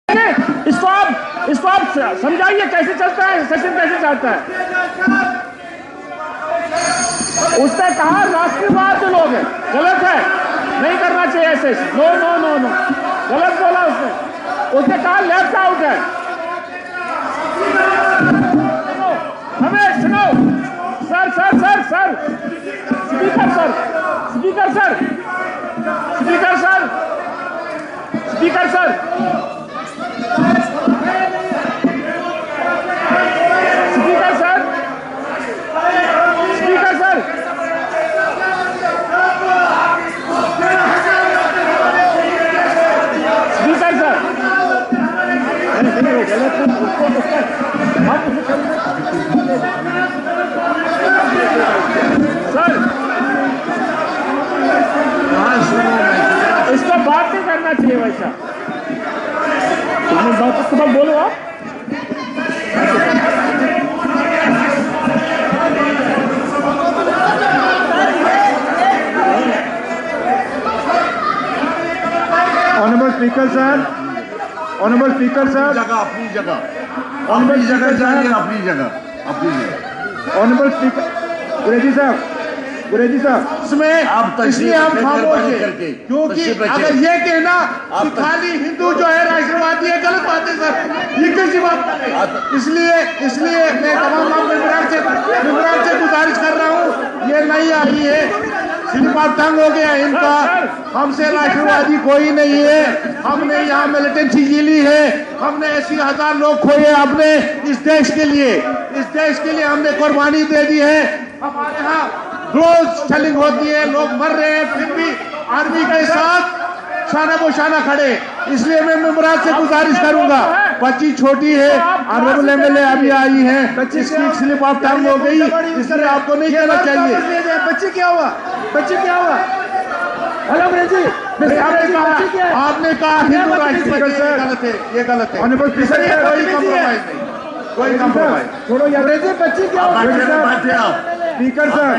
इसको आप समझाइए कैसे चलता है सेशन, कैसे चलता है। उसने कहा राष्ट्रवाद जो लोग हैं गलत है, नहीं करना चाहिए ऐसे। नो नो नो नो, गलत बोला उसने कहा लेफ्ट आउट है। हमें सुनो sir sir sir sir speaker sir speaker sir speaker sir speaker sir speaker sir speaker sir speaker sir sir इसको बात नहीं करना चाहिए वैसा। तुमने बात तो बोलो आप। Honourable speaker sir, honourable speaker sir, जगह अपनी जगह, ऑनरेबल जगह जाइए, अपनी जगह, अपनी जगह। ऑनरेबल स्पीकर गुरेजी साहब, गुरेजी साहब, इसमें इसलिए हम खामोश हैं क्योंकि अगर ये कहना कि खाली हिंदू जो है राष्ट्रवादी है, गलत बात है सर। ये कैसी बात है? इसलिए मैं तमाम मेंबरान से गुजारिश कर रहा हूँ, ये नहीं आई है, सिर्फ आप तंग हो गया इनका। हमसे राष्ट्रवादी कोई नहीं है, हमने यहाँ मिलिटेंसी झीली है, हमने 80,000 लोग खोए अपने इस देश के लिए, इस देश के लिए हमने कुर्बानी दे दी है। हमारे यहाँ रोज सेलिंग होती है, लोग मर रहे हैं, फिर भी आर्मी के साथ शाना बोशाना खड़े। इसलिए मैं मेंबरान से गुजारिश करूंगा, बच्ची छोटी है, ऑनरेबल एमएलए अभी आई है, इसकी स्लिप ऑफ टर्म हो गई, इसलिए आपको नहीं कहना चाहिए। बच्ची क्या हुआ, बच्ची क्या हुआ? हेलो जी, आपने कहा हिंदू राष्ट्रवादी गलत है, ये गलत है। ऑनरेबल स्पीकर कोई कम्प्रोमाइज नहीं, कोई कम्प्रोमाइज। छोड़ो यार, बच्ची क्या हुआ? Speaker sir,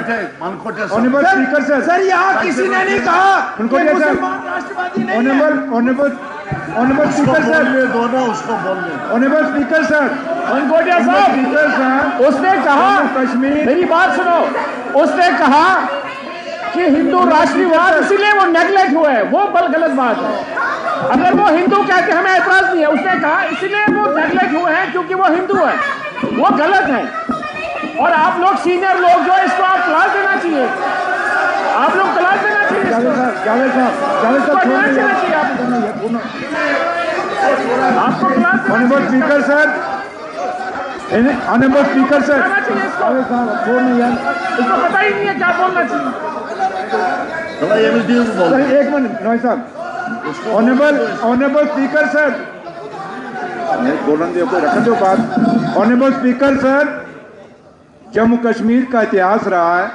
honourable speaker sir, sir यहाँ किसी ने नहीं कहा उनको राष्ट्रवादी नहीं है। ऑनरेबल स्पीकर सर, दोनों उसको बोलने। ऑनरेबल स्पीकर सर, मनकोटिया साहब, स्पीकर सर, उसने कहा, कश्मीर, मेरी बात सुनो, उसने कहा कि हिंदू राष्ट्रवाद इसीलिए वो नेगलेक्ट हुए है, वो गलत बात है। अगर वो हिंदू कहते हमें ऐतराज नहीं है, उसने कहा इसीलिए वो नेगलेक्ट हुए हैं क्योंकि वो हिंदू है, वो गलत है। और आप लोग सीनियर लोग जो है इसको आप क्लास देना चाहिए, आप लोग क्लास देना चाहिए। जावेद साहब आपको class honourable speaker sir, honourable speaker sir, देना चाहिए इसको। जावेद साहब छोड़ने यार, इसको पता ही नहीं है क्या बोलना चाहिए। सर एक मिनट नॉय साहब, ऑनरेबल स्पीकर सर, बोलने दो, रखने दो बात। Honourable speaker sir, Jammu Kashmir का इतिहास रहा है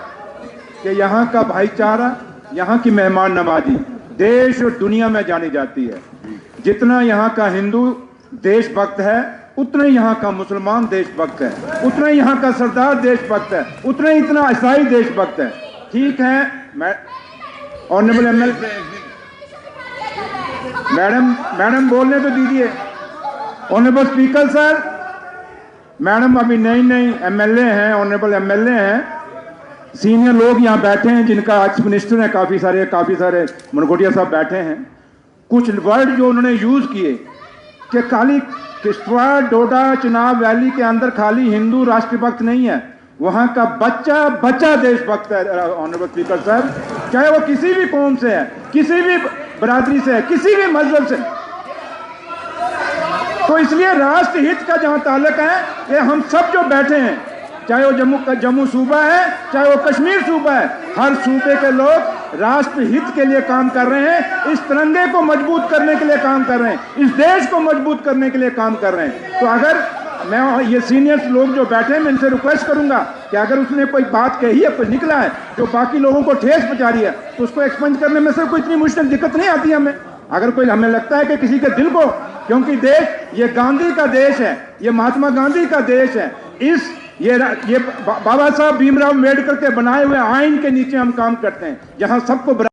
कि यहाँ का भाईचारा, यहाँ की मेहमान नवाजी देश और दुनिया में जानी जाती है। जितना यहाँ का हिंदू देशभक्त है, उतना ही यहाँ का मुसलमान देशभक्त है, उतना ही यहाँ का सरदार देशभक्त है, उतना ही इतना ईसाई देशभक्त है। ठीक है, मैं ऑनरेबल एमएलए मैडम बोलने तो दीजिए। ऑनरेबल स्पीकर सर, मैडम अभी नई एमएलए हैं, ऑनरेबल एमएलए हैं, सीनियर लोग यहाँ बैठे हैं जिनका एक्स मिनिस्टर हैं, काफ़ी सारे मनकोटिया साहब बैठे हैं। कुछ वर्ड जो उन्होंने यूज़ किए कि खाली किश्तवाड़, डोडा, चुनाव वैली के अंदर खाली हिंदू राष्ट्रभक्त नहीं है, वहाँ का बच्चा देशभक्त है। ऑनरेबल स्पीकर साहब, चाहे वो किसी भी कौम से है, किसी भी बरादरी से है, किसी भी मजहब से, तो इसलिए राष्ट्र हित का जहां ताल्लुक है कि हम सब जो बैठे हैं, चाहे वो जम्मू सूबा है, चाहे वो कश्मीर सूबा है, हर सूबे के लोग राष्ट्र हित के लिए काम कर रहे हैं, इस तिरंगे को मजबूत करने के लिए काम कर रहे हैं, इस देश को मजबूत करने के लिए काम कर रहे हैं। तो अगर मैं ये सीनियर्स लोग जो बैठे हैं, मैं इनसे रिक्वेस्ट करूंगा कि अगर उसने कोई बात कही है, कोई निकला है जो बाकी लोगों को ठेस पहुंचा रही है, तो उसको एक्सपेंज करने में से कोई इतनी मुश्किल दिक्कत नहीं आती हमें। अगर कोई हमें लगता है कि किसी के दिल को, क्योंकि देश ये गांधी का देश है, ये महात्मा गांधी का देश है, ये बाबा साहब भीमराव अम्बेडकर के बनाए हुए आइन के नीचे हम काम करते हैं, जहां सबको